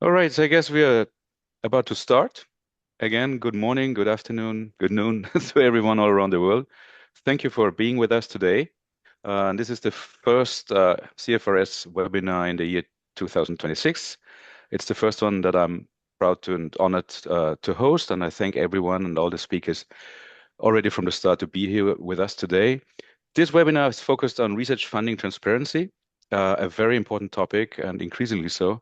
All right, so I guess we are about to start. Again, good morning, good afternoon, good noon to everyone all around the world. Thank you for being with us today. And this is the first CFRS webinar in the year 2026. It's the first one that I'm proud to and honored to host, and I thank everyone and all the speakers already from the start to be here with us today. This webinar is focused on research funding transparency, a very important topic and increasingly so.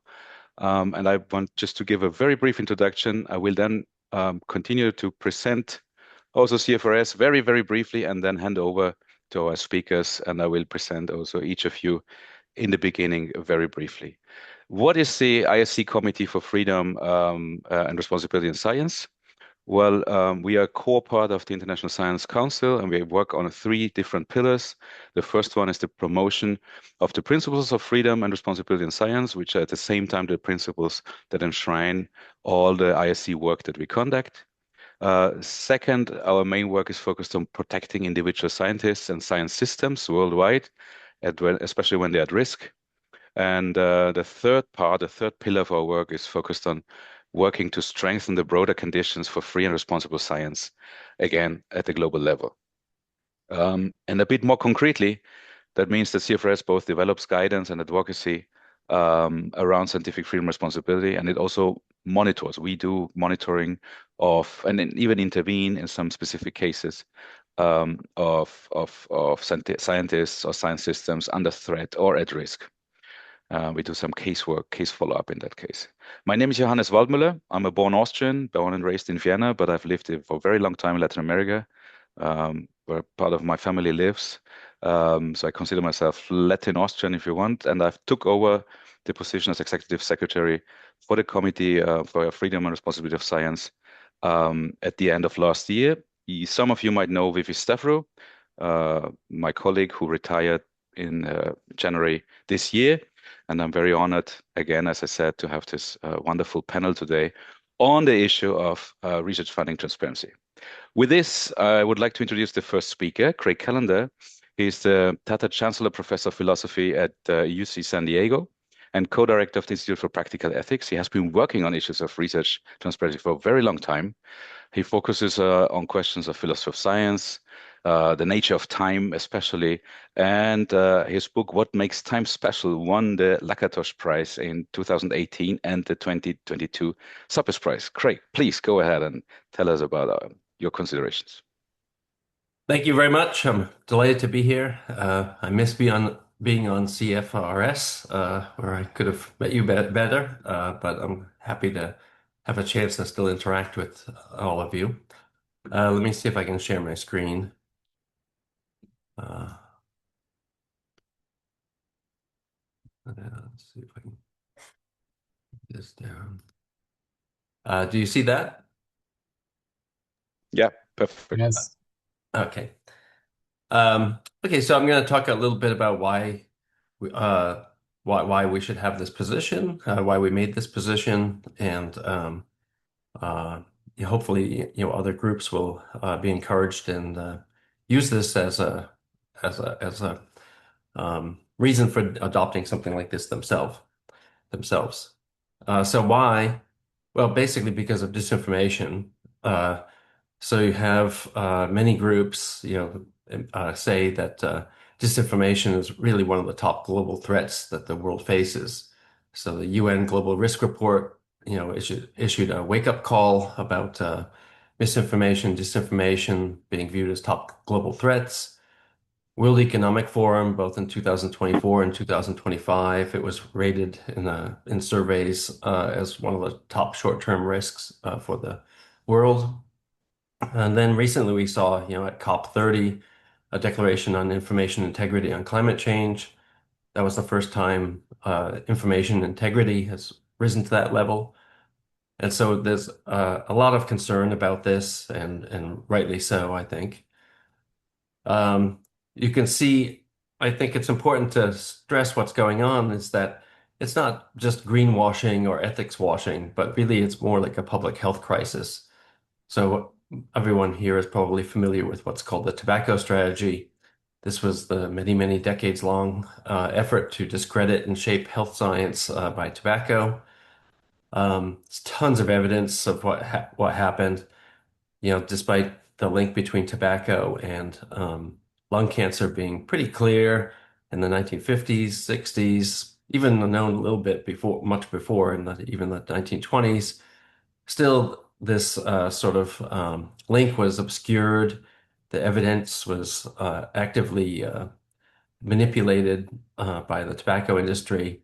And I want just to give a very brief introduction. I will then continue to present also CFRS very, very briefly and then hand over to our speakers. And I will present also each of you in the beginning very briefly. What is the ISC Committee for Freedom and Responsibility in Science? Well, we are a core part of the International Science Council, and we work on three different pillars. The first one is the promotion of the principles of freedom and responsibility in science, which are at the same time the principles that enshrine all the ISC work that we conduct. Second, our main work is focused on protecting individual scientists and science systems worldwide, especially when they're at risk. And the third part, the third pillar of our work is focused on working to strengthen the broader conditions for free and responsible science, again, at the global level. And a bit more concretely, that means that CFRS both develops guidance and advocacy around scientific freedom and responsibility, and it also monitors. We do monitoring of, and then even intervene in some specific cases of scientists or science systems under threat or at risk. We do some casework, case follow-up in that case. My name is Johannes Waldmüller. I'm a born Austrian, born and raised in Vienna, but I've lived for a very long time in Latin America, where part of my family lives. So I consider myself Latin Austrian, if you want, and I've took over the position as Executive Secretary for the Committee for Freedom and Responsibility of Science at the end of last year. Some of you might know Vivi Stavro, my colleague who retired in January this year. And I'm very honored, again, as I said, to have this wonderful panel today on the issue of research funding transparency. With this, I would like to introduce the first speaker, Craig Callender. He's the Tata Chancellor Professor of Philosophy at UC San Diego and co-director of the Institute for Practical Ethics. He has been working on issues of research transparency for a very long time. He focuses on questions of philosophy of science, the nature of time especially, and his book, What Makes Time Special, won the Lakatos Prize in 2018 and the 2022 Suppes Prize. Craig, please go ahead and tell us about your considerations. Thank you very much. I'm delighted to be here. I miss being on CFRS, where I could have met you better, but I'm happy to have a chance to still interact with all of you. Let me see if I can share my screen. Let's see if I can get this down. Do you see that? Yeah, perfect. Yes. Okay. Okay, so I'm going to talk a little bit about we, uh, why we should have this position, why we made this position, and uh, hopefully, other groups will be encouraged and use this as a reason for adopting something like this themselves. So why? Well, basically because of disinformation. So you have many groups, say that disinformation is really one of the top global threats that the world faces. So the UN Global Risk Report, issued a wake-up call about misinformation, disinformation being viewed as top global threats. World Economic Forum, both in 2024 and 2025, it was rated in surveys as one of the top short-term risks for the world. And then recently we saw, at COP30, a declaration on information integrity on climate change. That was the first time information integrity has risen to that level. And so there's a lot of concern about this, and rightly so, I think. You can see, I think it's important to stress what's going on is that it's not just greenwashing or ethics washing, but really it's more like a public health crisis. So everyone here is probably familiar with what's called the tobacco strategy. This was the many, many decades long effort to discredit and shape health science by tobacco. There's tons of evidence of what happened. Despite the link between tobacco and lung cancer being pretty clear in the 1950s, 60s, even known a little bit before, much before, in even the 1920s. Still, this sort of link was obscured. The evidence was actively manipulated by the tobacco industry.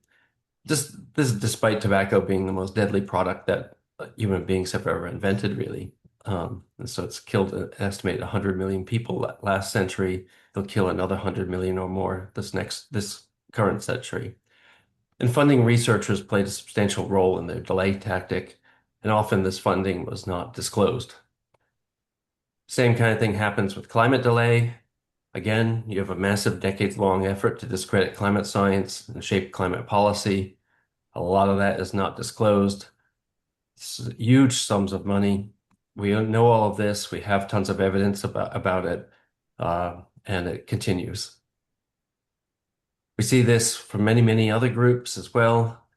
This is despite tobacco being the most deadly product that human beings have ever invented, really. And so it's killed an estimated 100 million people last century. It'll kill another 100 million or more this current century. And funding researchers played a substantial role in their delay tactic, and often this funding was not disclosed. Same kind of thing happens with climate delay. Again, you have a massive decades-long effort to discredit climate science and shape climate policy. A lot of that is not disclosed. It's huge sums of money. We don't know all of this. We have tons of evidence about it, and it continues. We see this from many, many other groups as well.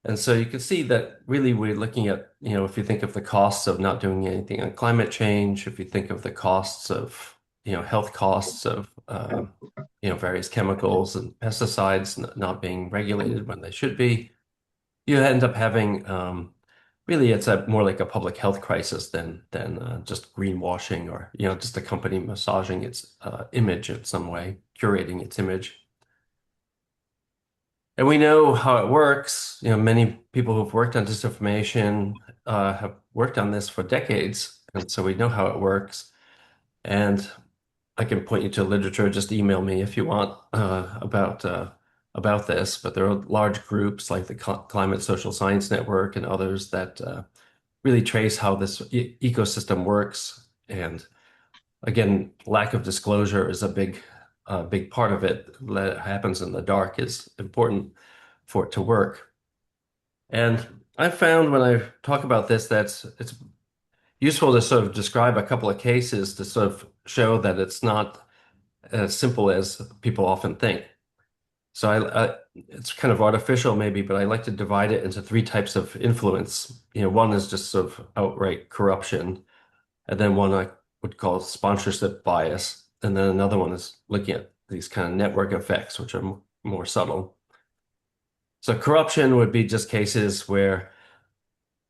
And so you can see that really we're looking at, if you think of the costs of not doing anything on climate change, if you think of the costs of, health costs of, various chemicals and pesticides not being regulated when they should be, you end up having, really it's more like a public health crisis than just greenwashing or, just a company massaging its image in some way, curating its image. And we know how it works. Many people who've worked on disinformation have worked on this for decades, and so we know how it works. And I can point you to literature. Just email me if you want about this. But there are large groups like the Climate Social Science Network and others that really trace how this ecosystem works. And again, lack of disclosure is a big part of it. That happens in the dark is important for it to work. And I found when I talk about this that it's useful to sort of describe a couple of cases to sort of show that it's not as simple as people often think. So it's kind of artificial maybe, but I like to divide it into three types of influence. One is just sort of outright corruption, and then one I would call sponsorship bias, and then another one is looking at these kind of network effects, which are more subtle. So corruption would be just cases where,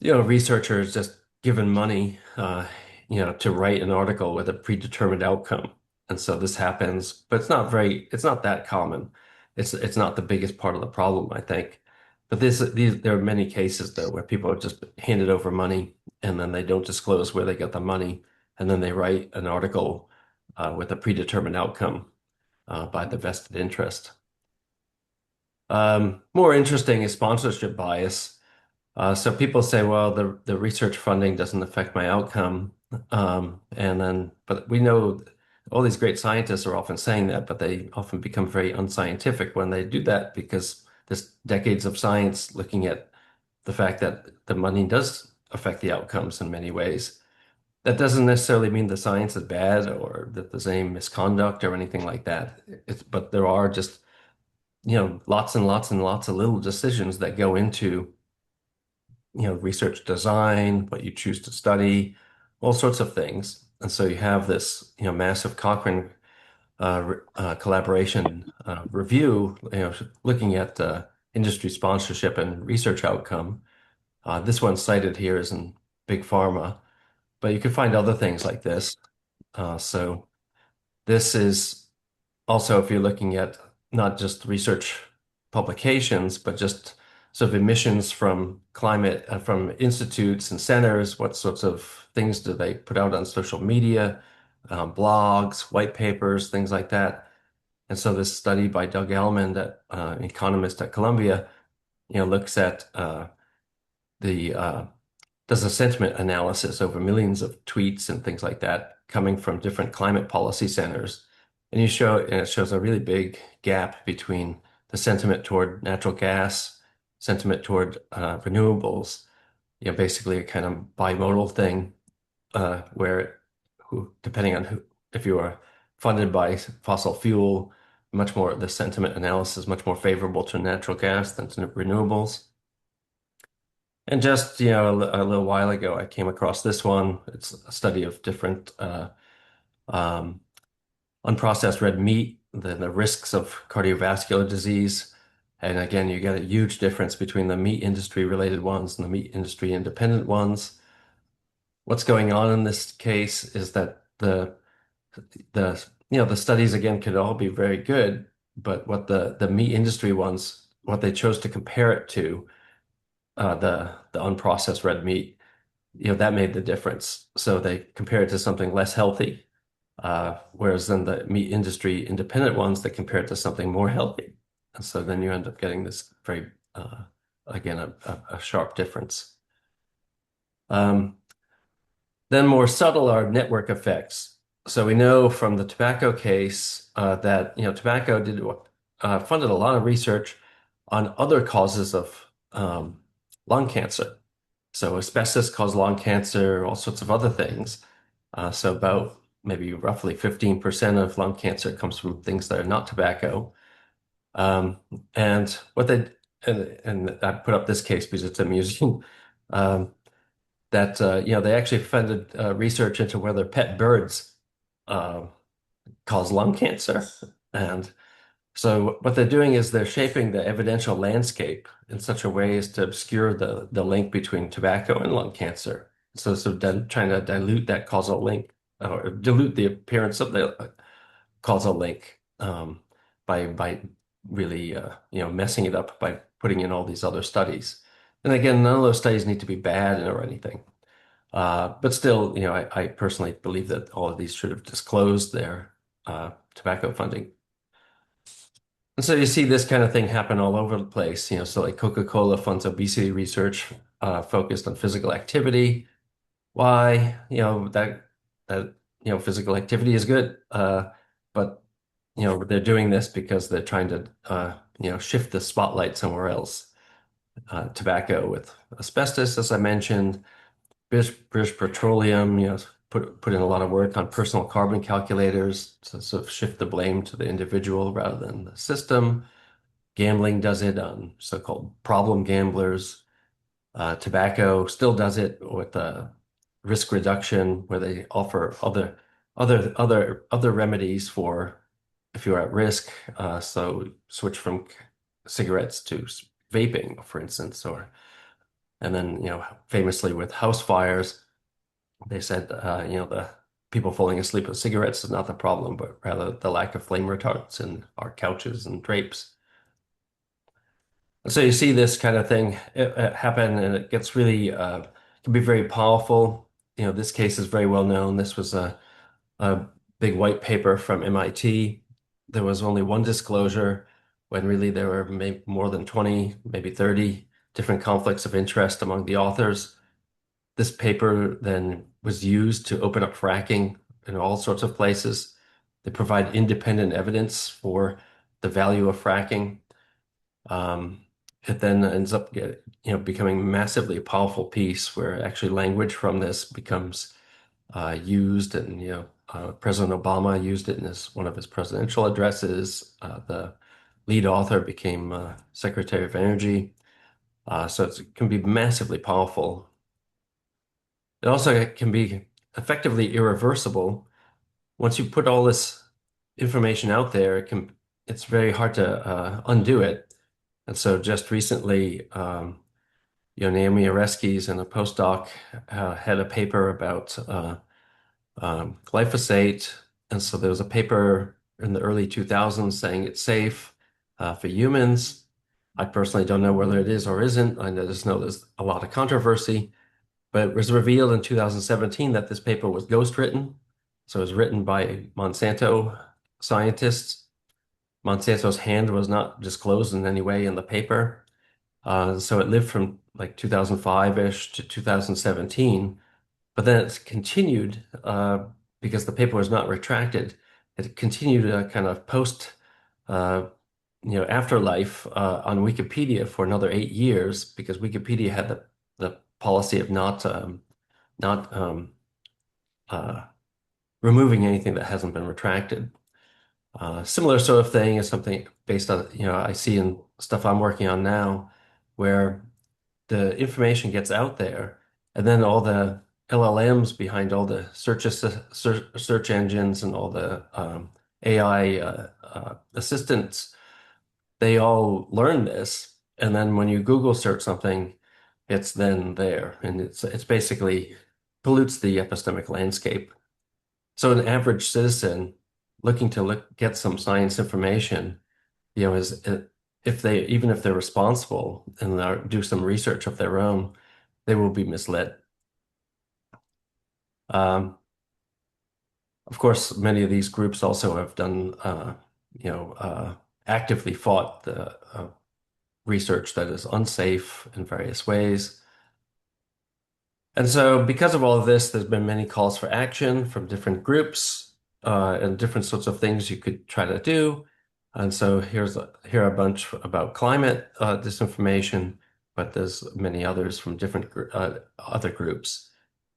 researchers just given money, to write an article with a predetermined outcome. And so this happens, but it's not that common. It's not the biggest part of the problem, I think. But there are many cases though where people are just handed over money and then they don't disclose where they got the money, and then they write an article with a predetermined outcome by the vested interest. More interesting is sponsorship bias. So people say, well, the research funding doesn't affect my outcome. But we know all these great scientists are often saying that, but they often become very unscientific when they do that because there's decades of science looking at the fact that the money does affect the outcomes in many ways. That doesn't necessarily mean the science is bad or that there's any misconduct or anything like that. But there are just, lots and lots and lots of little decisions that go into research design, what you choose to study, all sorts of things. And so you have this, massive Cochrane collaboration review, looking at industry sponsorship and research outcome. This one cited here is in Big Pharma, but you can find other things like this. So this is also if you're looking at not just research publications, but just sort of emissions from climate, from institutes and centers, what sorts of things do they put out on social media, blogs, white papers, things like that. And so this study by Doug Elman, that economist at Columbia, looks at the does a sentiment analysis over millions of tweets and things like that coming from different climate policy centers. And it shows a really big gap between the sentiment toward natural gas, sentiment toward renewables, basically a kind of bimodal thing, where depending on if you are funded by fossil fuel, much more the sentiment analysis is much more favorable to natural gas than to renewables. And just, a little while ago, I came across this one. It's a study of different um, unprocessed red meat, the risks of cardiovascular disease. And again, you get a huge difference between the meat industry related ones and the meat industry independent ones. What's going on in this case is that the studies again could all be very good, but what the meat industry ones, what they chose to compare it to, the unprocessed red meat, that made the difference. So they compare it to something less healthy, whereas then the meat industry independent ones that compare it to something more healthy. And so then you end up getting this very, again, a sharp difference. Um, then more subtle are network effects. So we know from the tobacco case that tobacco did funded a lot of research on other causes of lung cancer. So asbestos caused lung cancer, all sorts of other things. So about maybe roughly 15% of lung cancer comes from things that are not tobacco. Um, and what they and I put up this case because it's amusing. Um, that they actually funded research into whether pet birds uh, cause lung cancer. And so what they're doing is they're shaping the evidential landscape in such a way as to obscure the link between tobacco and lung cancer. So trying to dilute that causal link or dilute the appearance of the causal link by really messing it up by putting in all these other studies. And again, none of those studies need to be bad or anything. But still, I personally believe that all of these should have disclosed their tobacco funding. And so you see this kind of thing happen all over the place. So like Coca-Cola funds obesity research focused on physical activity. Why? That physical activity is good, but they're doing this because they're trying to shift the spotlight somewhere else. Tobacco with asbestos, as I mentioned. British Petroleum, put in a lot of work on personal carbon calculators to sort of shift the blame to the individual rather than the system. Gambling does it on so-called problem gamblers. Tobacco still does it with risk reduction, where they offer other remedies for if you're at risk. So switch from cigarettes to vaping, for instance, and then famously with house fires. They said, the people falling asleep with cigarettes is not the problem, but rather the lack of flame retardants in our couches and drapes. And so you see this kind of thing happen, and it gets really can be very powerful. This case is very well known. This was a big white paper from MIT. There was only one disclosure when really there were maybe more than 20, maybe 30 different conflicts of interest among the authors. This paper then was used to open up fracking in all sorts of places. They provide independent evidence for the value of fracking. Um, it then ends up becoming a massively powerful piece where actually language from this becomes used, and President Obama used it in one of his presidential addresses. The lead author became Secretary of Energy. So it can be massively powerful. It also can be effectively irreversible. Once you put all this information out there, it's very hard to undo it. And so just recently, Naomi Oreskes and a postdoc had a paper about glyphosate. And so there was a paper in the early 2000s saying it's safe for humans. I personally don't know whether it is or isn't. I just know there's a lot of controversy. But it was revealed in 2017 that this paper was ghostwritten. So it was written by Monsanto scientists. Monsanto's hand was not disclosed in any way in the paper. So it lived from like 2005-ish to 2017. But then it's continued because the paper was not retracted. It continued a kind of post, uh, afterlife on Wikipedia for another 8 years because Wikipedia had the policy of not uh, removing anything that hasn't been retracted. Similar sort of thing is something based on, I see in stuff I'm working on now, where the information gets out there, and then all the LLMs behind all the search engines and all the AI assistants, they all learn this, and then when you Google search something, it's then there, and it's basically pollutes the epistemic landscape. So an average citizen looking to get some science information, is if they even if they're responsible and do some research of their own, they will be misled. Um, of course, many of these groups also have done, actively fought the research that is unsafe in various ways. And so, because of all of this, there's been many calls for action from different groups and different sorts of things you could try to do. And so, here are a bunch about climate disinformation, but there's many others from different other groups.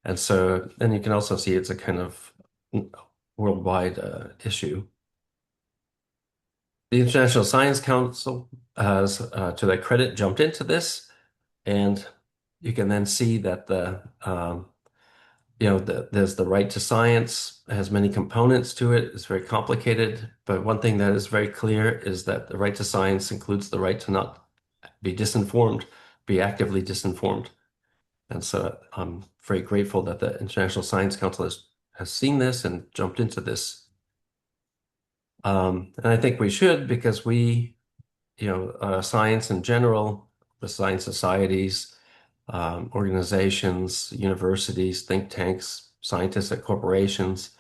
And so, then you can also see it's a kind of worldwide issue. The International Science Council has, to their credit, jumped into this, and you can then see that there's the right to science, it has many components to it. It's very complicated, but one thing that is very clear is that the right to science includes the right to not be disinformed, be actively disinformed. And so I'm very grateful that the International Science Council has seen this and jumped into this. And I think we should because science in general, the science societies, organizations, universities, think tanks, scientists at corporations.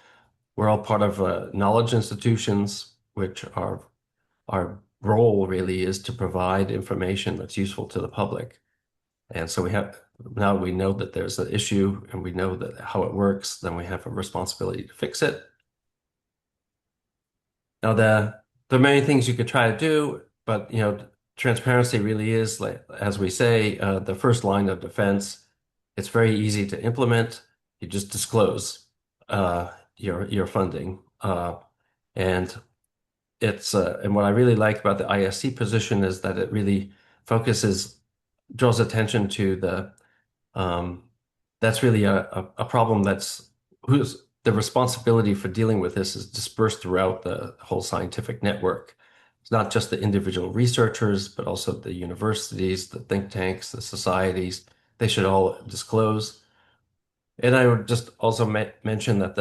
We're all part of knowledge institutions, which our role really is to provide information that's useful to the public. And so now we know that there's an issue and we know that how it works, then we have a responsibility to fix it. Now, there are many things you could try to do, but transparency really is, like as we say, the first line of defense. It's very easy to implement. You just disclose your funding, and and what I really like about the ISC position is that it really draws attention to that's really a problem whose the responsibility for dealing with this is dispersed throughout the whole scientific network. It's not just the individual researchers, but also the universities, the think tanks, the societies. They should all disclose. And I would just also mention that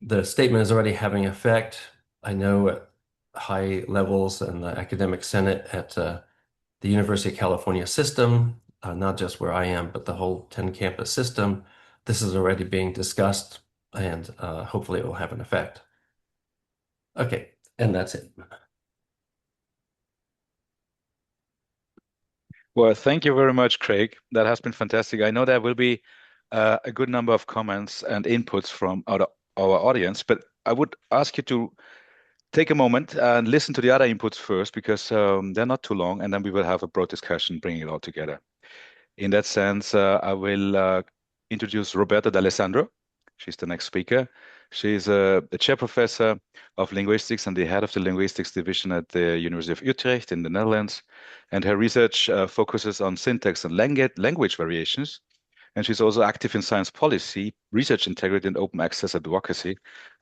the statement is already having effect. I know at high levels in the academic senate at the University of California system, not just where I am, but the whole 10 campus system. This is already being discussed, and hopefully it will have an effect. Okay, and that's it. Well, thank you very much, Craig. That has been fantastic. I know there will be a good number of comments and inputs from our audience, but I would ask you to take a moment and listen to the other inputs first because they're not too long, and then we will have a broad discussion bringing it all together. In that sense, I will introduce Roberta D'Alessandro. She's the next speaker. She's the chair professor of linguistics and the head of the linguistics division at the University of Utrecht in the Netherlands. And her research focuses on syntax and language variations. And she's also active in science policy, research integrity, and open access advocacy.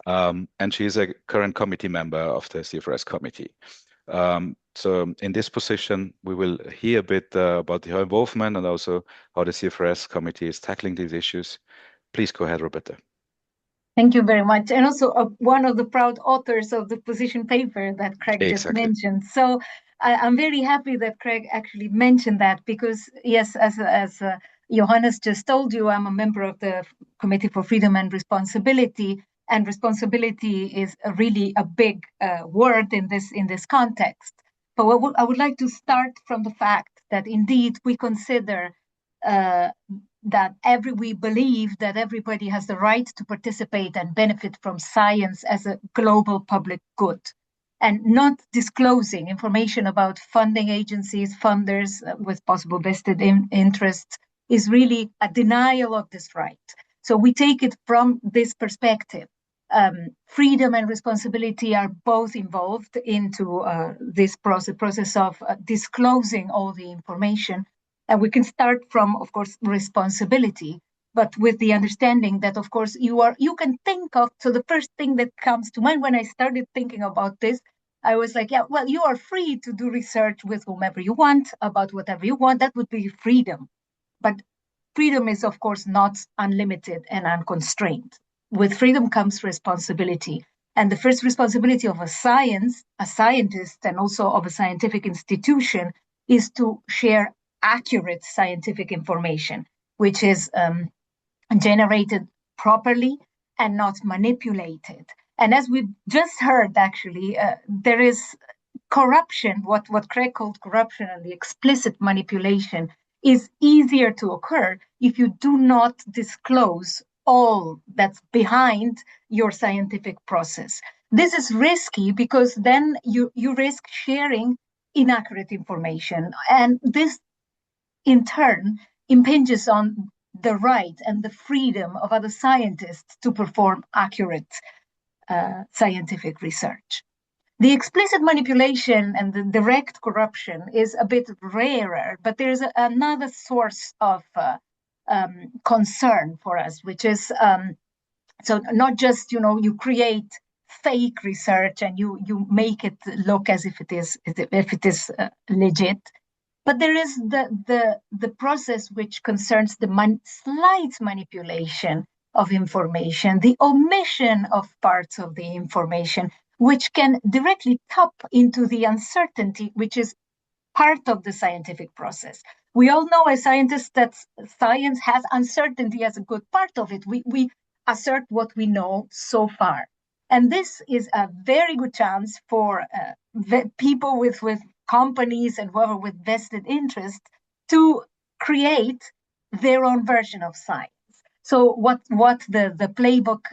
And she is a current committee member of the CFRS committee. So in this position, we will hear a bit about her involvement and also how the CFRS committee is tackling these issues. Please go ahead, Roberta. Thank you very much. And also one of the proud authors of the position paper that Craig just mentioned. So I'm very happy that Craig actually mentioned that because, yes, as Johannes just told you, I'm a member of the Committee for Freedom and Responsibility. And responsibility is really a big word in this context. But I would like to start from the fact that indeed we consider that we believe that everybody has the right to participate and benefit from science as a global public good. And not disclosing information about funding agencies, funders with possible vested interests is really a denial of this right. So we take it from this perspective. Freedom and responsibility are both involved into this process of disclosing all the information. And we can start from, of course, responsibility, but with the understanding that, of course, you can think of, so the first thing that comes to mind when I started thinking about this, I was like, yeah, well, you are free to do research with whomever you want, about whatever you want. That would be freedom. But freedom is, of course, not unlimited and unconstrained. With freedom comes responsibility. And the first responsibility of a scientist, and also of a scientific institution is to share accurate scientific information, which is generated properly and not manipulated. And as we just heard, actually, there is corruption, what Craig called corruption, and the explicit manipulation is easier to occur if you do not disclose all that's behind your scientific process. This is risky because then you risk sharing inaccurate information. And this, in turn, impinges on the right and the freedom of other scientists to perform accurate scientific research. The explicit manipulation and the direct corruption is a bit rarer, but there's another source of concern for us, which is so not just, you create fake research and you make it look as if it is legit, but there is the process which concerns the slight manipulation of information, the omission of parts of the information, which can directly tap into the uncertainty, which is part of the scientific process. We all know as scientists that science has uncertainty as a good part of it. We assert what we know so far. And this is a very good chance for people with companies and whoever with vested interest to create their own version of science. So what the playbook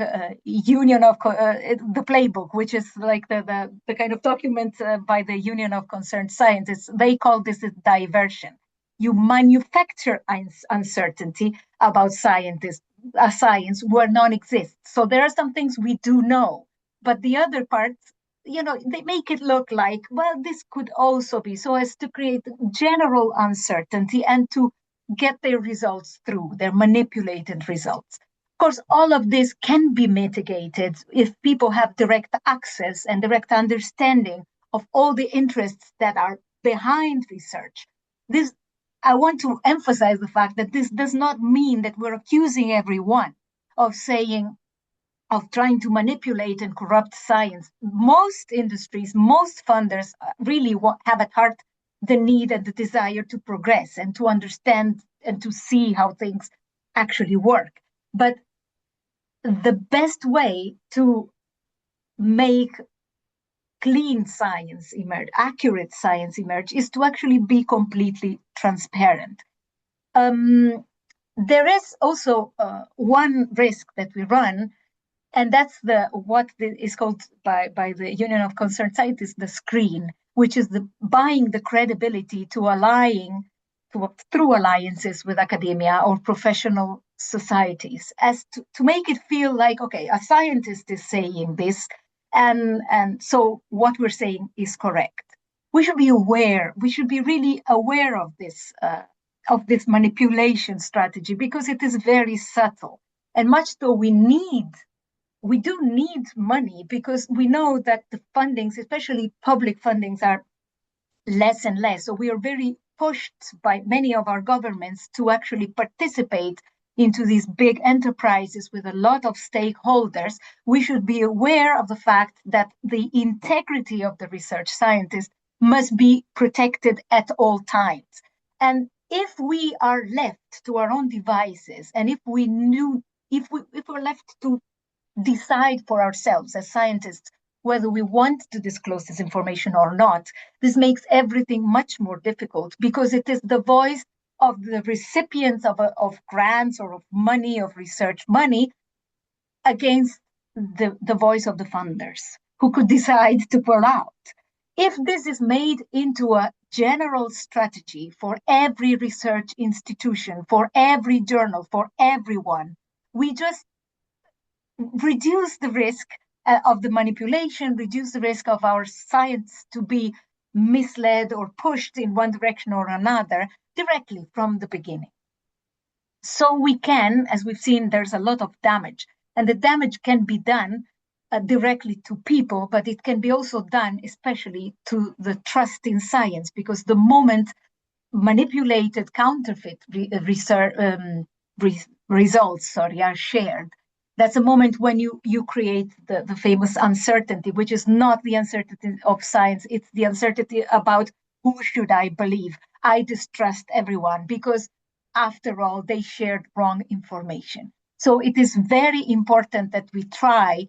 union of the playbook, which is like the kind of document by the Union of Concerned Scientists, they call this a diversion. You manufacture uncertainty about science where none exists. So there are some things we do know, but the other parts, they make it look like, well, this could also be, so as to create general uncertainty and to get their results through, their manipulated results. Of course, all of this can be mitigated if people have direct access and direct understanding of all the interests that are behind research. I want to emphasize the fact that this does not mean that we're accusing everyone of trying to manipulate and corrupt science. Most industries, most funders really have at heart the need and the desire to progress and to understand and to see how things actually work. But the best way to make clean science emerge, accurate science emerge, is to actually be completely transparent. There is also one risk that we run, and that's what is called by the Union of Concerned Scientists the screen, which is the buying the credibility through alliances with academia or professional societies, as to make it feel like, okay, a scientist is saying this, and so what we're saying is correct. We should be aware. We should be really aware of this manipulation strategy, because it is very subtle. And much though we do need money, because we know that the fundings, especially public fundings, are less and less. So we are very pushed by many of our governments to actually participate into these big enterprises with a lot of stakeholders. We should be aware of the fact that the integrity of the research scientist must be protected at all times. And if we are left to our own devices, and if we're left to decide for ourselves as scientists whether we want to disclose this information or not, this makes everything much more difficult, because it is the voice of the recipients of grants or of money, of research money, against the voice of the funders, who could decide to pull out. If this is made into a general strategy for every research institution, for every journal, for everyone, we just reduce the risk of the manipulation, reduce the risk of our science to be misled or pushed in one direction or another directly from the beginning. So we can, as we've seen, there's a lot of damage, and the damage can be done directly to people, but it can be also done especially to the trust in science, because the moment manipulated counterfeit results are shared, that's a moment when you create the famous uncertainty, which is not the uncertainty of science, it's the uncertainty about who should I believe. I distrust everyone because after all, they shared wrong information. So it is very important that we try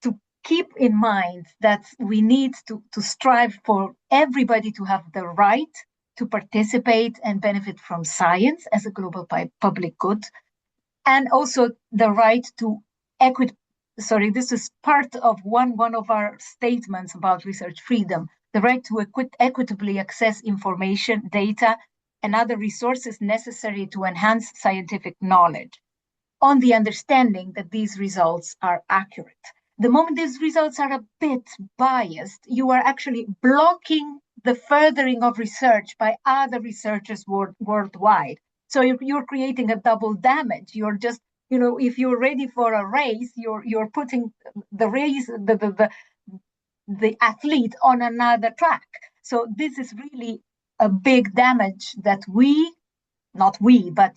to keep in mind that we need to strive for everybody to have the right to participate and benefit from science as a global public good, and also the right to equity. Sorry, this is part of one of our statements about research freedom, the right to equitably access information, data, and other resources necessary to enhance scientific knowledge, on the understanding that these results are accurate. The moment these results are a bit biased, you are actually blocking the furthering of research by other researchers worldwide. So you're creating a double damage. You're just, if you're ready for a race, you're putting the race, the athlete on another track. So this is really a big damage that but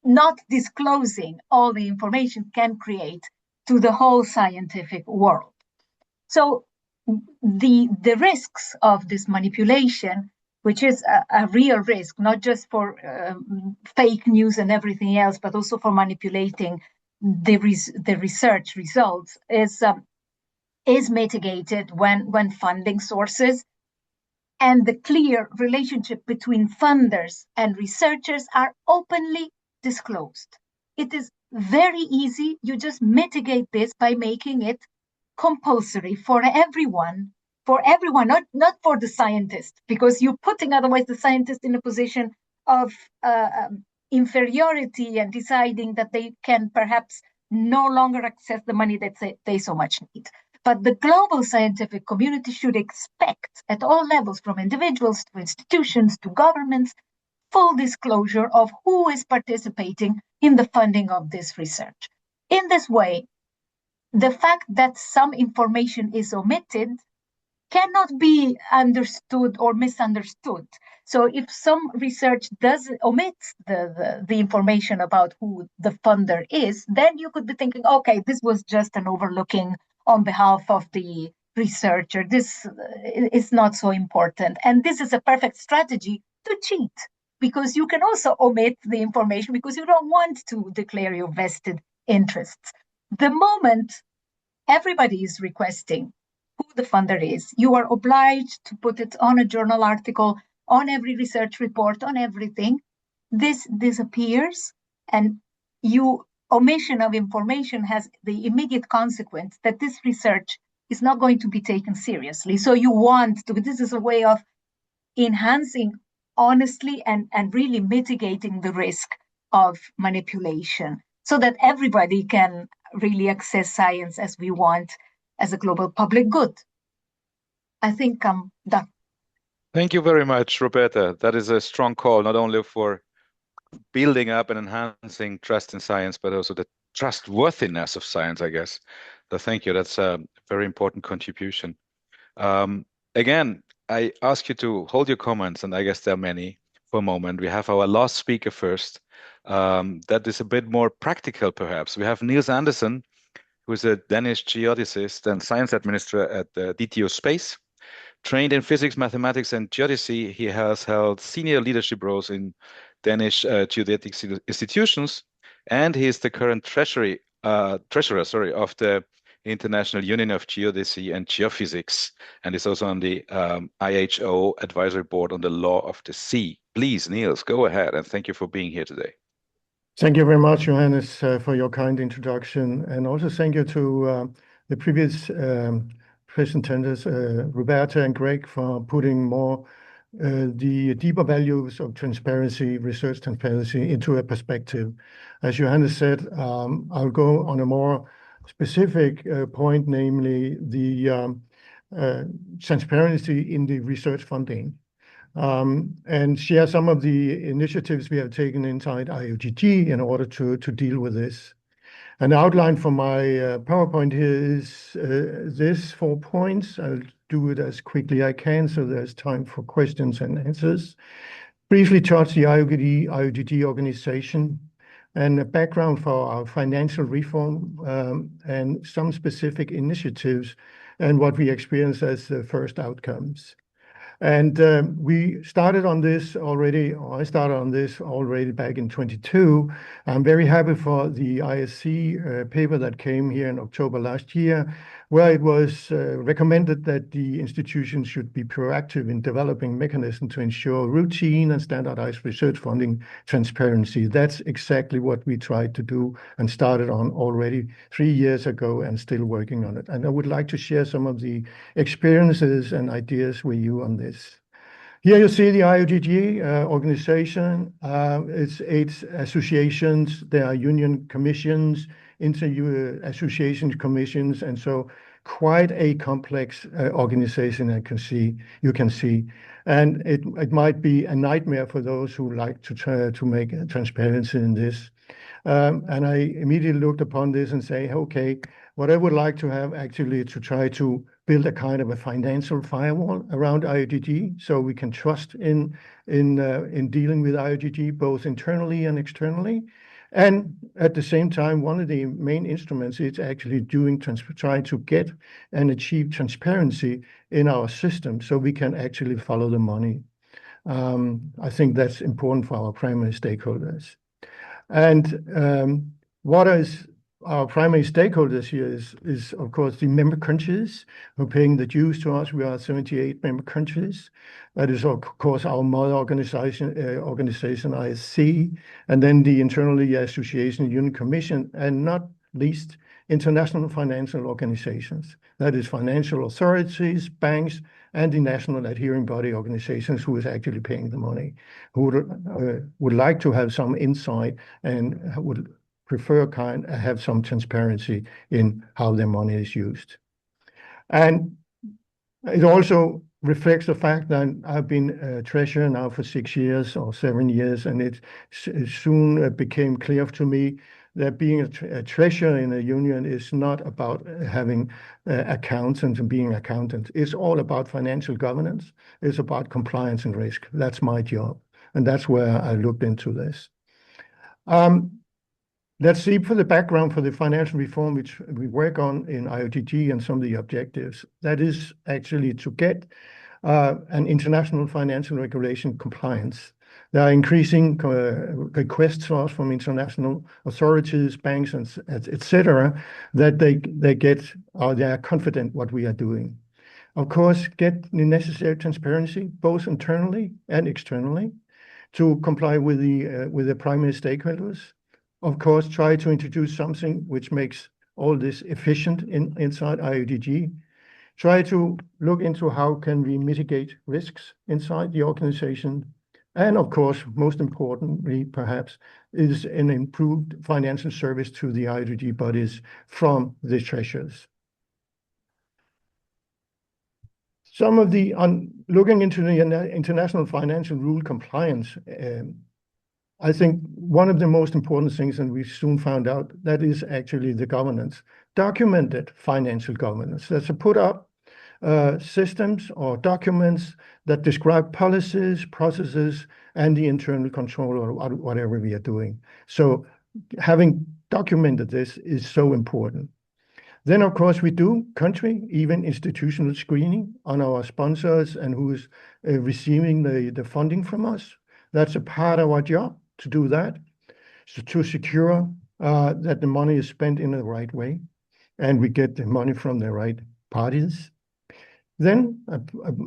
not disclosing all the information can create to the whole scientific world. So the risks of this manipulation, which is a real risk, not just for fake news and everything else, but also for manipulating the research results, is mitigated when funding sources and the clear relationship between funders and researchers are openly disclosed. It is very easy. You just mitigate this by making it compulsory for everyone, not for the scientist, because you're putting otherwise the scientist in a position of inferiority and deciding that they can perhaps no longer access the money that they so much need. But the global scientific community should expect at all levels, from individuals to institutions to governments, full disclosure of who is participating in the funding of this research. In this way, the fact that some information is omitted cannot be understood or misunderstood. So if some research does omit the information about who the funder is, then you could be thinking, okay, this was just an overlooking on behalf of the researcher. This is not so important. And this is a perfect strategy to cheat, because you can also omit the information because you don't want to declare your vested interests. The moment everybody is requesting who the funder is, you are obliged to put it on a journal article, on every research report, on everything. This disappears, and omission of information has the immediate consequence that this research is not going to be taken seriously. So this is a way of enhancing honestly and really mitigating the risk of manipulation, so that everybody can really access science as we want, as a global public good. I think I'm done. Thank you very much, Roberta. That is a strong call, not only for building up and enhancing trust in science, but also the trustworthiness of science, I guess. So thank you. That's a very important contribution. Again, I ask you to hold your comments, and I guess there are many, for a moment. We have our last speaker first. That is a bit more practical, perhaps. We have Niels Andersen, who is a Danish geodesist and science administrator at DTO Space. Trained in physics, mathematics, and geodesy, he has held senior leadership roles in Danish geodetic institutions, and he is the current treasurer of the International Union of Geodesy and Geophysics, and is also on the IHO Advisory Board on the Law of the Sea. Please, Niels, go ahead, and thank you for being here today. Thank you very much, Johannes, for your kind introduction, and also thank you to the previous presenters, Roberta and Greg, for putting more the deeper values of transparency, research transparency, into a perspective. As Johannes said, I'll go on a more specific point, namely the transparency in the research funding, and share some of the initiatives we have taken inside IOGG in order to deal with this. An outline for my PowerPoint here is this 4 points. I'll do it as quickly as I can so there's time for questions and answers. Briefly touch the IOGG organization and a background for our financial reform and some specific initiatives and what we experience as the first outcomes. And we started on this already, or I started on this already back in 22. I'm very happy for the ISC paper that came here in October last year, where it was recommended that the institutions should be proactive in developing mechanisms to ensure routine and standardized research funding transparency. That's exactly what we tried to do and started on already 3 years ago and still working on it. And I would like to share some of the experiences and ideas with you on this. Here you see the IOGG organization. It's 8 associations. There are union commissions, inter-association commissions, and so quite a complex organization you can see. And it might be a nightmare for those who like to try to make transparency in this. And I immediately looked upon this and say, okay, what I would like to have actually to try to build a kind of a financial firewall around IOGG so we can trust in dealing with IOGG both internally and externally. And at the same time, one of the main instruments is actually trying to get and achieve transparency in our system so we can actually follow the money. I think that's important for our primary stakeholders. And what is our primary stakeholders here is of course the member countries who are paying the dues to us. We are 78 member countries. That is of course our mother organization ISC, and then the internally association union commission, and not least international financial organizations. That is financial authorities, banks, and the national adhering body organizations who is actually paying the money, who would like to have some insight and would prefer have some transparency in how their money is used. And it also reflects the fact that I've been a treasurer now for 6 years or 7 years, and it soon became clear to me that being a treasurer in a union is not about having accountants and being accountant. It's all about financial governance. It's about compliance and risk. That's my job. And that's where I looked into this. Let's see for the background for the financial reform, which we work on in IOGG and some of the objectives. That is actually to get an international financial regulation compliance. There are increasing requests for us from international authorities, banks, and etc., that they are confident what we are doing. Of course, get the necessary transparency, both internally and externally, to comply with the primary stakeholders. Of course, try to introduce something which makes all this efficient inside IOGG. Try to look into how can we mitigate risks inside the organization. And of course, most importantly, perhaps, is an improved financial service to the IOGG bodies from the treasurers. Some of the, looking into the international financial rule compliance, I think one of the most important things, and we soon found out, that is actually the governance, documented financial governance. That's to put up systems or documents that describe policies, processes, and the internal control or whatever we are doing. So having documented this is so important. Then, of course, we do country, even institutional screening on our sponsors and who is receiving the funding from us. That's a part of our job to do that, so to secure that the money is spent in the right way and we get the money from the right parties. Then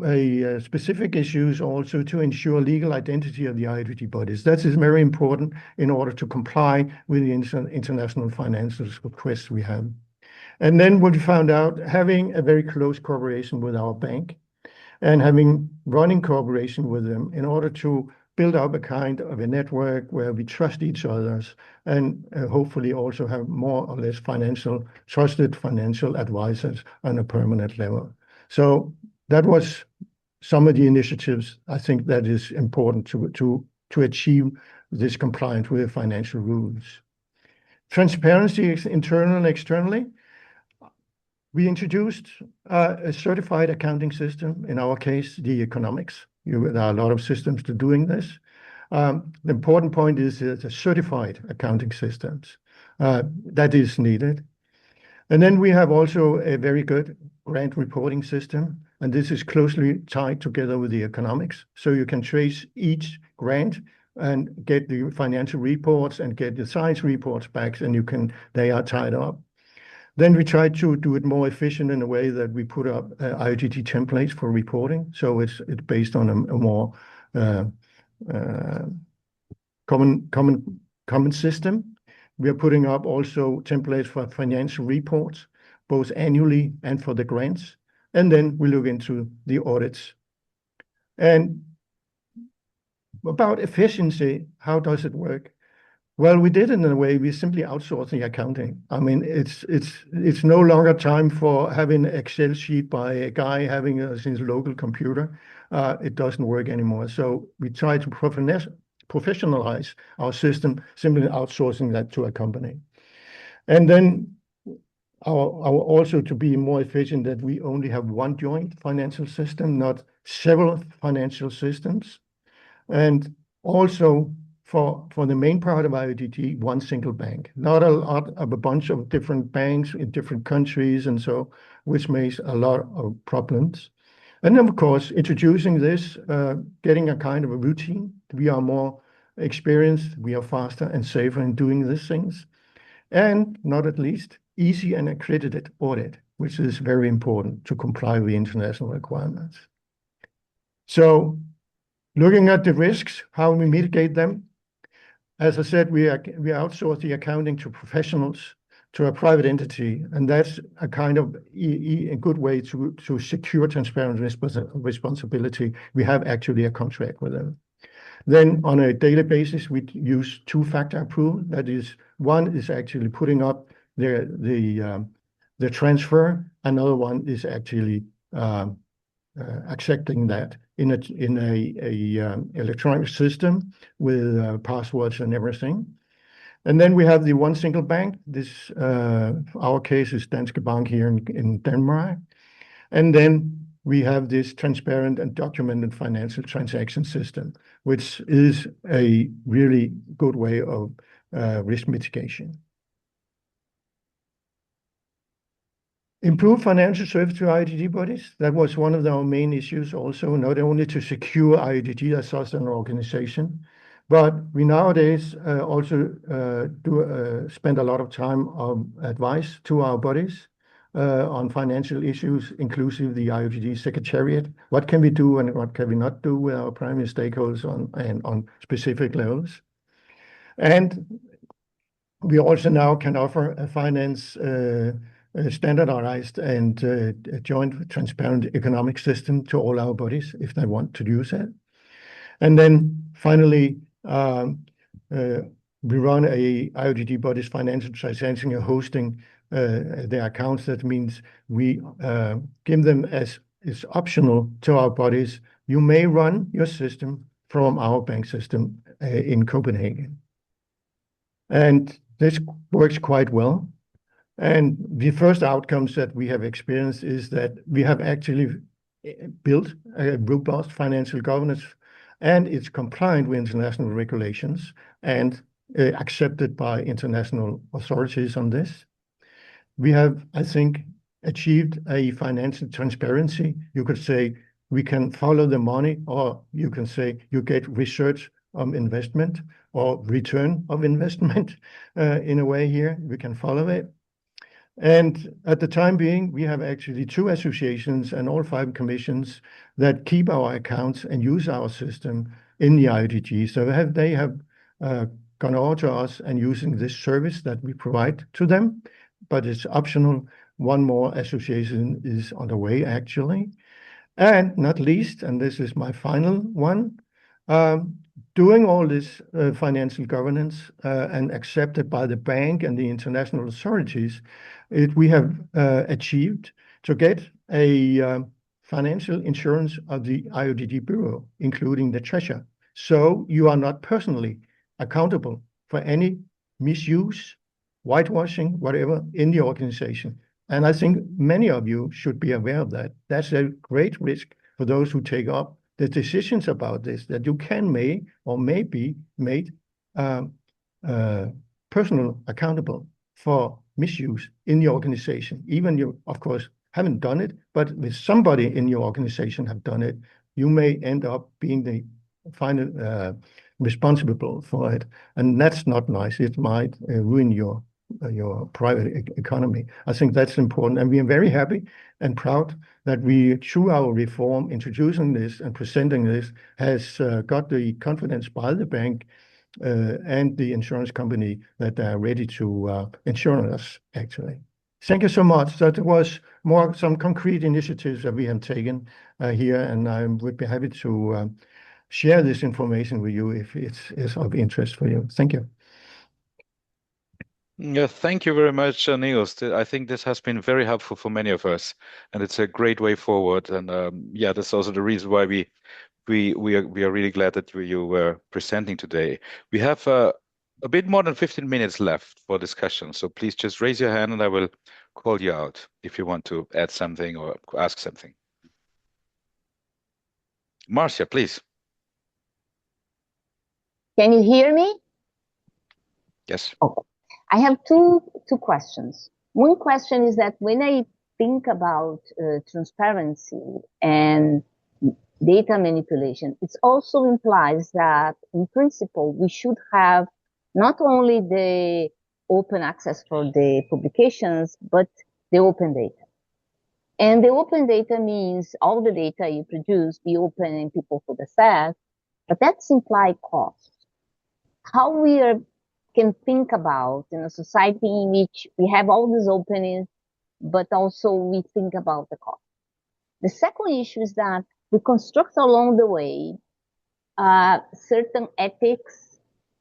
a specific issue is also to ensure legal identity of the IOGG bodies. That is very important in order to comply with the international financial requests we have. And then what we found out, having a very close cooperation with our bank and having running cooperation with them in order to build up a kind of a network where we trust each other and hopefully also have more or less trusted financial advisors on a permanent level. So that was some of the initiatives I think that is important to achieve this compliance with the financial rules. Transparency internal and externally. We introduced a certified accounting system, in our case, the economics. There are a lot of systems to doing this. The important point is the certified accounting systems that is needed. And then we have also a very good grant reporting system, and this is closely tied together with the economics. So you can trace each grant and get the financial reports and get the science reports back, and they are tied up. Then we try to do it more efficient in a way that we put up IOGT templates for reporting. So it's based on a more common system. We are putting up also templates for financial reports, both annually and for the grants. And then we look into the audits. And about efficiency, how does it work? Well, we did it in a way we simply outsource the accounting. I mean, it's no longer time for having an Excel sheet by a guy having his local computer. It doesn't work anymore. So we try to professionalize our system, simply outsourcing that to a company. And then also to be more efficient, that we only have one joint financial system, not several financial systems. And also for the main part of IOGT, one single bank, not a lot of a bunch of different banks in different countries, and so which makes a lot of problems. And then, of course, introducing this, getting a kind of a routine. We are more experienced, we are faster and safer in doing these things. And not at least, easy and accredited audit, which is very important to comply with international requirements. So looking at the risks, how we mitigate them. As I said, we outsource the accounting to professionals, to a private entity, and that's a kind of a good way to secure transparent responsibility. We have actually a contract with them. Then on a daily basis, we use two-factor approval. That is, one is actually putting up the transfer. Another one is actually accepting that in a electronic system with passwords and everything. And then we have the one single bank. This, our case is Danske Bank here in Denmark. And then we have this transparent and documented financial transaction system, which is a really good way of risk mitigation. Improve financial service to IOGT bodies. That was one of our main issues also, not only to secure IOGT as such an organization, but we nowadays also spend a lot of time of advice to our bodies on financial issues, inclusive the IOGT Secretariat. What can we do and what can we not do with our primary stakeholders on specific levels? And we also now can offer a finance standardized and joint transparent economic system to all our bodies if they want to use it. And then finally, we run a IOGT bodies financial transaction and hosting their accounts. That means we give them as is optional to our bodies. You may run your system from our bank system in Copenhagen. And this works quite well. And the first outcomes that we have experienced is that we have actually built a robust financial governance, and it's compliant with international regulations and accepted by international authorities on this. We have, I think, achieved a financial transparency. You could say we can follow the money, or you can say you get research on investment or return of investment in a way here. We can follow it. And at the time being, we have actually 2 associations and all 5 commissions that keep our accounts and use our system in the IOGT. So they have gone over to us and using this service that we provide to them, but it's optional. One more association is on the way, actually. And not least, and this is my final one, doing all this financial governance and accepted by the bank and the international authorities, we have achieved to get a financial insurance of the IODD Bureau, including the treasurer. So you are not personally accountable for any misuse, whitewashing, whatever, in the organization. And I think many of you should be aware of that. That's a great risk for those who take up the decisions about this, that you can may or may be made personal accountable for misuse in the organization. Even you, of course, haven't done it, but if somebody in your organization have done it, you may end up being the final responsible for it, and that's not nice. It might ruin your private economy. I think that's important, and we are very happy and proud that we, through our reform, introducing this and presenting this, has got the confidence by the bank and the insurance company that they are ready to insure us, actually. Thank you so much. That was more some concrete initiatives that we have taken here, and I would be happy to share this information with you if it's of interest for you. Thank you. Yeah, thank you very much, Niels. I think this has been very helpful for many of us, and it's a great way forward. And yeah, that's also the reason why we are really glad that you were presenting today. We have a bit more than 15 minutes left for discussion, so please just raise your hand and I will call you out if you want to add something or ask something. Marcia, please. Can you hear me? Yes. Okay. I have two questions. One question is that when I think about transparency and data manipulation, it also implies that in principle, we should have not only the open access for the publications, but the open data. And the open data means all the data you produce be open and people could access, but that's implied cost. How we can think about in a society in which we have all these openings, but also we think about the cost. The second issue is that we construct along the way certain ethics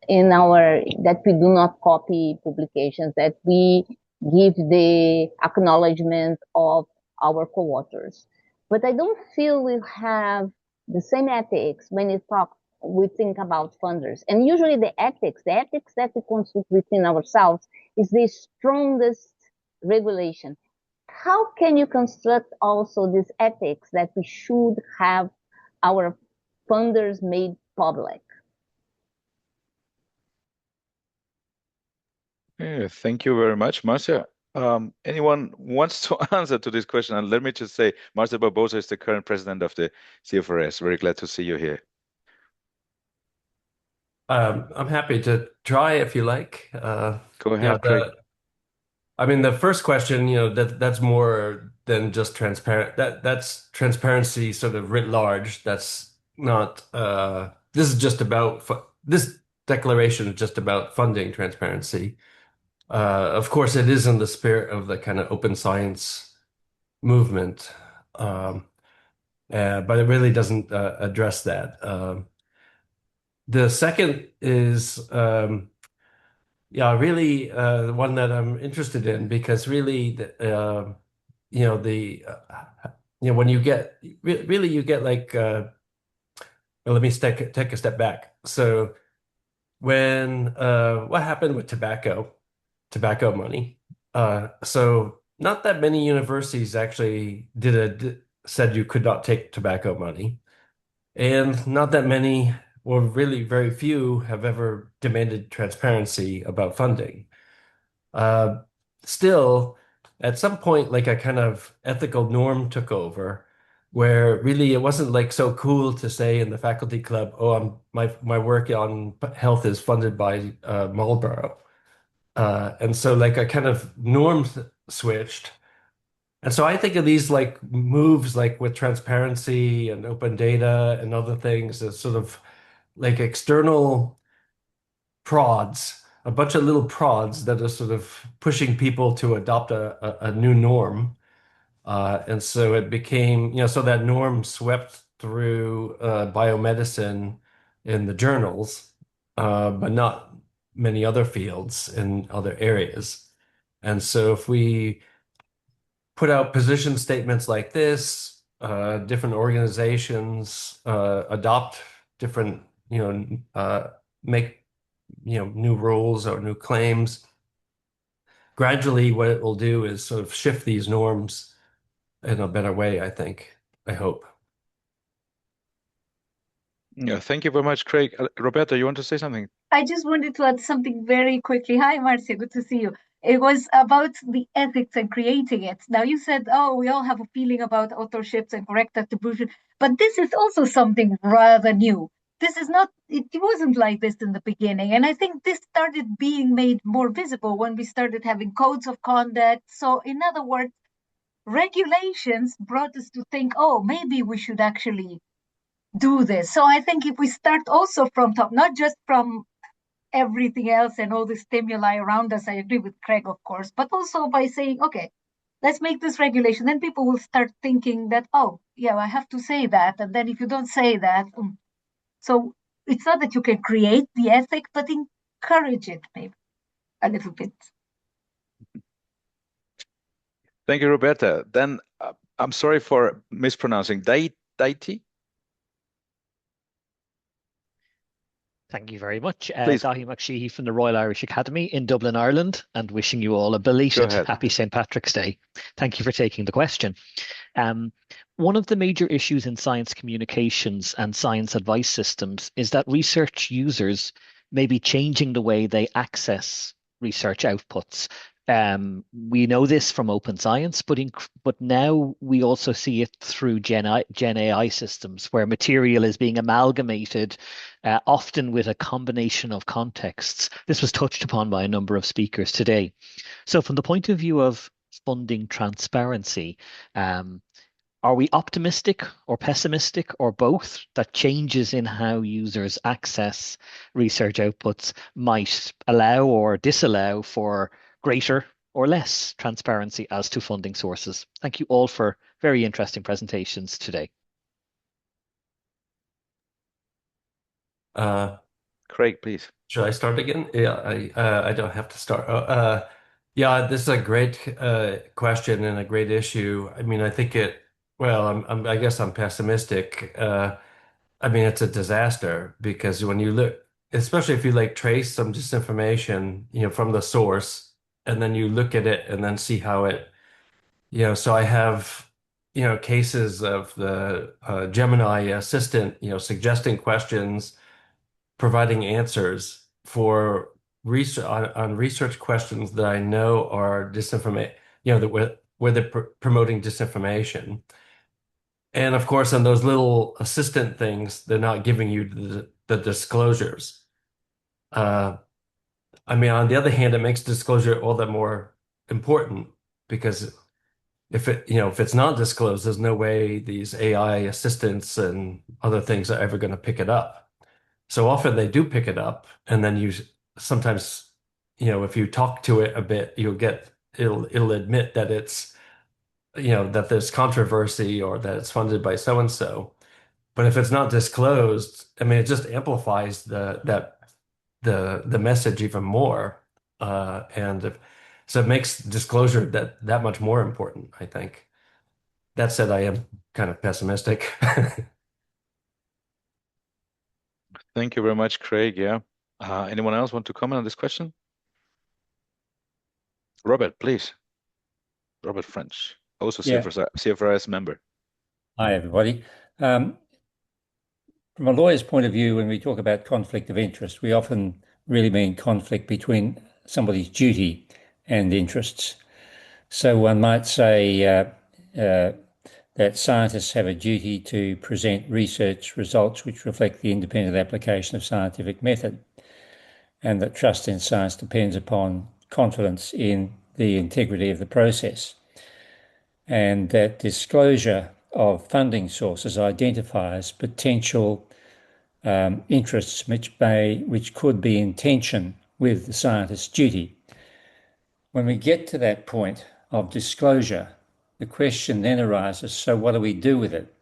in that we do not copy publications, that we give the acknowledgement of our co-authors. But I don't feel we have the same ethics when we think about funders. And usually the ethics that we construct within ourselves is the strongest regulation. How can you construct also this ethics that we should have our funders made public? Yeah, thank you very much, Marcia. Anyone wants to answer to this question? And let me just say, Marcia Barbosa is the current president of the CFRS. Very glad to see you here. I'm happy to try if you like. Go ahead, Craig. I mean, the first question, that's more than just transparent. That's transparency sort of writ large. That's not. This is just about this declaration is just about funding transparency. Of course, it is in the spirit of the kind of open science movement, but it really doesn't address that. The second is, really the one that I'm interested in, because really, when you get really you get like, well, let me take a step back. So when what happened with tobacco money? So not that many universities actually said you could not take tobacco money, and not that many, or really very few, have ever demanded transparency about funding. Still, at some point, like a kind of ethical norm took over, where really it wasn't like so cool to say in the faculty club, "Oh, my work on health is funded by Marlboro," and so like a kind of norm switched. And so I think of these like moves, like with transparency and open data and other things, as sort of like external prods, a bunch of little prods that are sort of pushing people to adopt a new norm. And so it became, so that norm swept through biomedicine in the journals, but not many other fields in other areas. And so if we put out position statements like this, different organizations adopt different, make, new rules or new claims, gradually what it will do is sort of shift these norms in a better way, I think. I hope. Yeah, thank you very much, Craig. Roberta, you want to say something? I just wanted to add something very quickly. Hi, Marcia, good to see you. It was about the ethics and creating it. Now, you said, oh, we all have a feeling about authorships and correct attribution, but this is also something rather new. This is not, it wasn't like this in the beginning. And I think this started being made more visible when we started having codes of conduct. So, in other words, regulations brought us to think, oh, maybe we should actually do this. So I think if we start also from top, not just from everything else and all the stimuli around us, I agree with Craig, of course, but also by saying, okay, let's make this regulation, then people will start thinking that, oh, yeah, I have to say that. And then if you don't say that, so it's not that you can create the ethic, but encourage it maybe a little bit. Thank you, Roberta. Then I'm sorry for mispronouncing. Daiti? Thank you very much. Please. Dahi McSheehy from the Royal Irish Academy in Dublin, Ireland, and wishing you all a belated happy St. Patrick's Day. Thank you for taking the question. One of the major issues in science communications and science advice systems is that research users may be changing the way they access research outputs. We know this from open science, but now we also see it through Gen AI systems where material is being amalgamated, often with a combination of contexts. This was touched upon by a number of speakers today. So from the point of view of funding transparency, are we optimistic or pessimistic or both that changes in how users access research outputs might allow or disallow for greater or less transparency as to funding sources? Thank you all for very interesting presentations today. Craig, please. Should I start again? Yeah, I don't have to start. Yeah, this is a great question and a great issue. I mean, I think I guess I'm pessimistic. I mean, it's a disaster because when you look, especially if you like trace some disinformation, from the source, and then you look at it and then see how it, so I have, cases of the Gemini assistant, suggesting questions, providing answers for research on research questions that I know are disinformation, where they're promoting disinformation. And of course, on those little assistant things, they're not giving you the disclosures. I mean, on the other hand, it makes disclosure all that more important because if it's not disclosed, there's no way these AI assistants and other things are ever going to pick it up. So often they do pick it up, and then you sometimes, if you talk to it a bit, it'll admit that it's, that there's controversy or that it's funded by so and so. But if it's not disclosed, I mean, it just amplifies the message even more, so it makes disclosure that much more important, I think. That said, I am kind of pessimistic. Thank you very much, Craig. Yeah. Anyone else want to comment on this question? Robert, please. Robert French, also CFRS member. Hi, everybody. From a lawyer's point of view, when we talk about conflict of interest, we often really mean conflict between somebody's duty and interests. So one might say that scientists have a duty to present research results which reflect the independent application of scientific method, and that trust in science depends upon confidence in the integrity of the process, and that disclosure of funding sources identifies potential interests which could be in tension with the scientist's duty. When we get to that point of disclosure, the question then arises, so what do we do with it?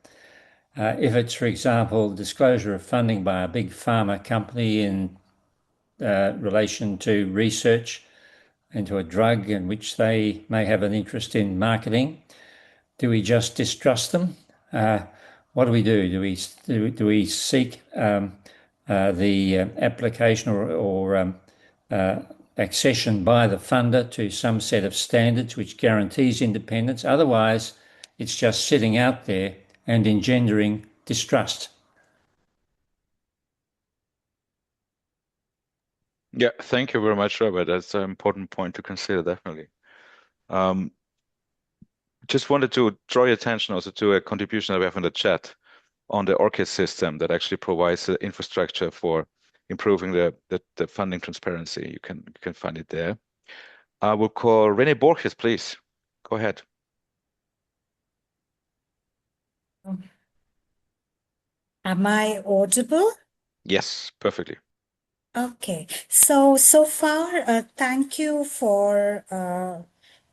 If it's, for example, disclosure of funding by a big pharma company in relation to research into a drug in which they may have an interest in marketing, do we just distrust them what do we do? Do we seek the application or accession by the funder to some set of standards which guarantees independence? Otherwise, it's just sitting out there and engendering distrust. Yeah, thank you very much, Robert. That's an important point to consider, definitely. Just wanted to draw your attention also to a contribution that we have in the chat on the ORCID system that actually provides the infrastructure for improving the funding transparency. You can find it there. I will call Rene Borges, please. Go ahead. Am I audible? Yes, perfectly. Okay. So far, thank you for,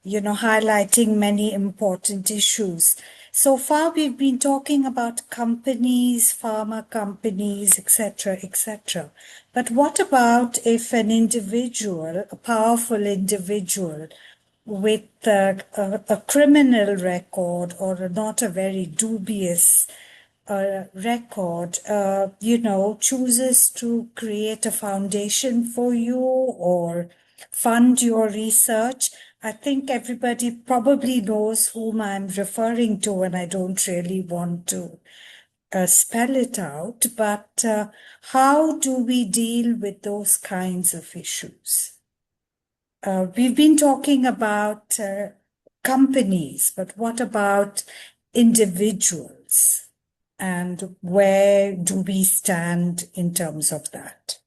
highlighting many important issues. So far, we've been talking about companies, pharma companies, etc., etc. But what about if an individual, a powerful individual with a criminal record or not a very dubious record, chooses to create a foundation for you or fund your research? I think everybody probably knows whom I'm referring to, and I don't really want to spell it out, but how do we deal with those kinds of issues? We've been talking about companies, but what about individuals? And where do we stand in terms of that?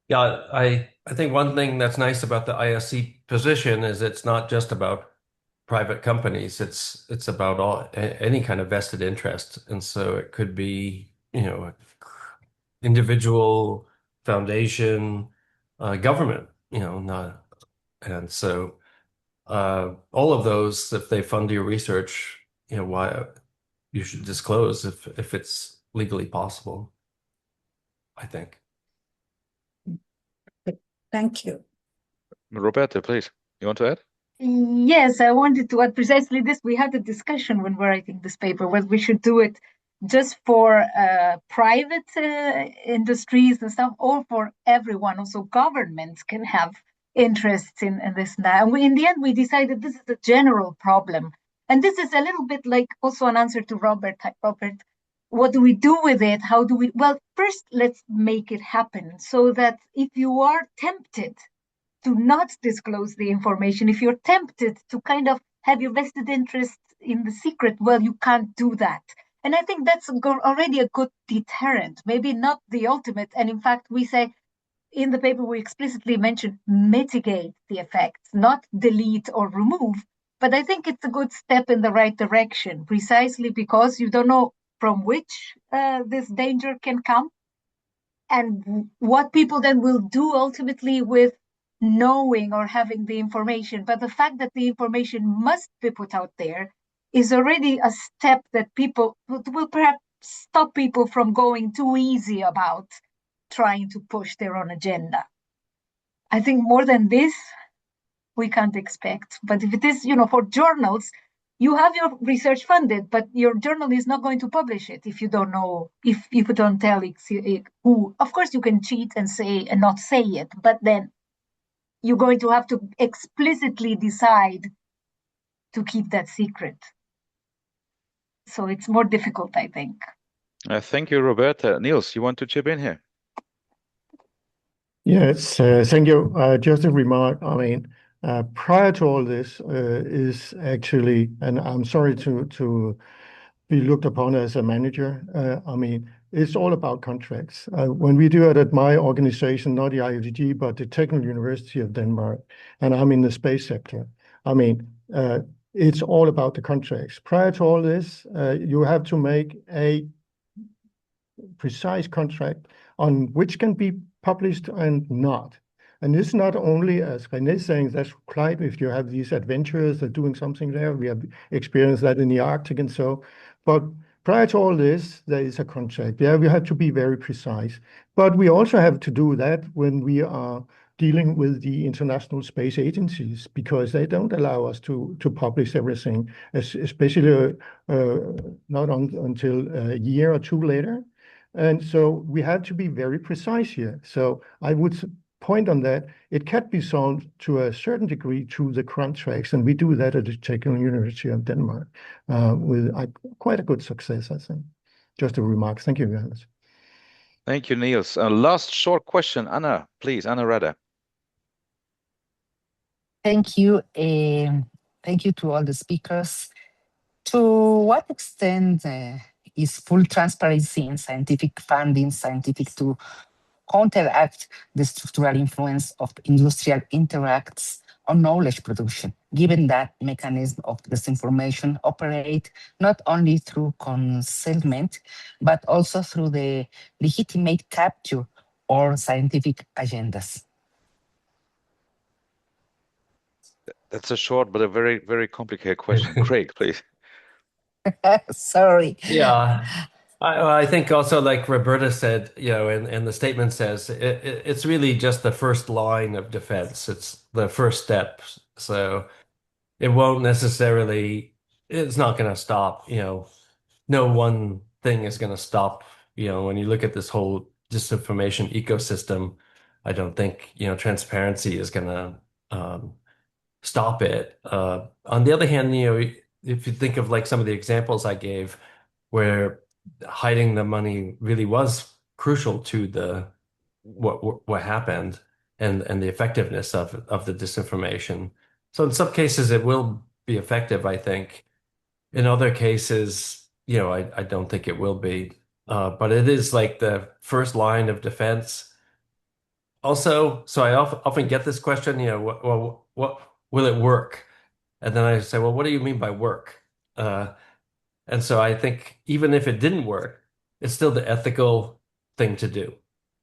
Yeah, I think one thing that's nice about the ISC position is it's not just about private companies. It's about any kind of vested interest, and so it could be individual, foundation, government. And so all of those, if they fund your research, why you should disclose if it's legally possible, I think. Thank you. Roberta, please. You want to add? Yes, I wanted to add precisely this. We had a discussion when we're writing this paper, whether we should do it just for private industries and stuff, or for everyone. Also, governments can have interests in this now. And in the end, we decided this is a general problem. And this is a little bit like also an answer to Robert. Robert, what do we do with it? How do we? Well, first, let's make it happen so that if you are tempted to not disclose the information, if you're tempted to kind of have your vested interest in the secret, well, you can't do that. And I think that's already a good deterrent, maybe not the ultimate. And in fact, we say in the paper, we explicitly mention mitigate the effects, not delete or remove. But I think it's a good step in the right direction, precisely because you don't know from which this danger can come and what people then will do ultimately with knowing or having the information. But the fact that the information must be put out there is already a step that people will perhaps stop people from going too easy about trying to push their own agenda. I think more than this, we can't expect. But if it is, for journals, you have your research funded, but your journal is not going to publish it if you don't know, if you don't tell it who. Of course, you can cheat and say and not say it, but then you're going to have to explicitly decide to keep that secret. So it's more difficult, I think. Thank you, Roberta. Niels, you want to chip in here? Yes, thank you. Just a remark. I mean, prior to all this is actually, and I'm sorry to be looked upon as a manager. I mean, it's all about contracts. When we do it at my organization, not the IUDG, but the Technical University of Denmark, and I'm in the space sector. I mean, it's all about the contracts. Prior to all this, you have to make a precise contract on which can be published and not. And it's not only, as René is saying, that's right, if you have these adventurers that are doing something there, we have experienced that in the Arctic and so, but prior to all this, there is a contract. Yeah, we have to be very precise. But we also have to do that when we are dealing with the international space agencies because they don't allow us to publish everything, especially not until a year or two later. And so we have to be very precise here. So I would point on that. It can be solved to a certain degree through the contracts, and we do that at the Technical University of Denmark with quite a good success, I think. Just a remark. Thank you, Johannes. Thank you, Niels. Last short question, Anna, please, Anna Rada. Thank you. Thank you to all the speakers. To what extent is full transparency in scientific funding scientific to counteract the structural influence of industrial interacts on knowledge production, given that mechanisms of disinformation operate not only through concealment, but also through the legitimate capture or scientific agendas? That's a short but a very, very complicated question. Craig, please. Sorry. Yeah. I think also, like Roberta said, and the statement says, it's really just the first line of defense. It's the first step. So it won't necessarily, it's not going to stop, no one thing is going to stop, when you look at this whole disinformation ecosystem, I don't think, transparency is going to stop it. On the other hand, if you think of like some of the examples I gave where hiding the money really was crucial to the what happened and the effectiveness of the disinformation. So in some cases it will be effective, I think. In other cases, I don't think it will be. But it is like the first line of defense. Also, so I often get this question, well, what will it work? And then I say, well, what do you mean by work? And so I think even if it didn't work, it's still the ethical thing to do.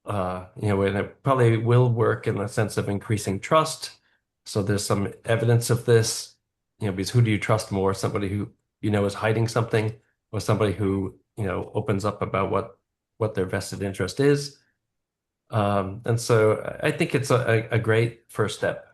And it probably will work in the sense of increasing trust. So there's some evidence of this, because who do you trust more? Somebody who, is hiding something, or somebody who, opens up about what their vested interest is. And so I think it's a great first step.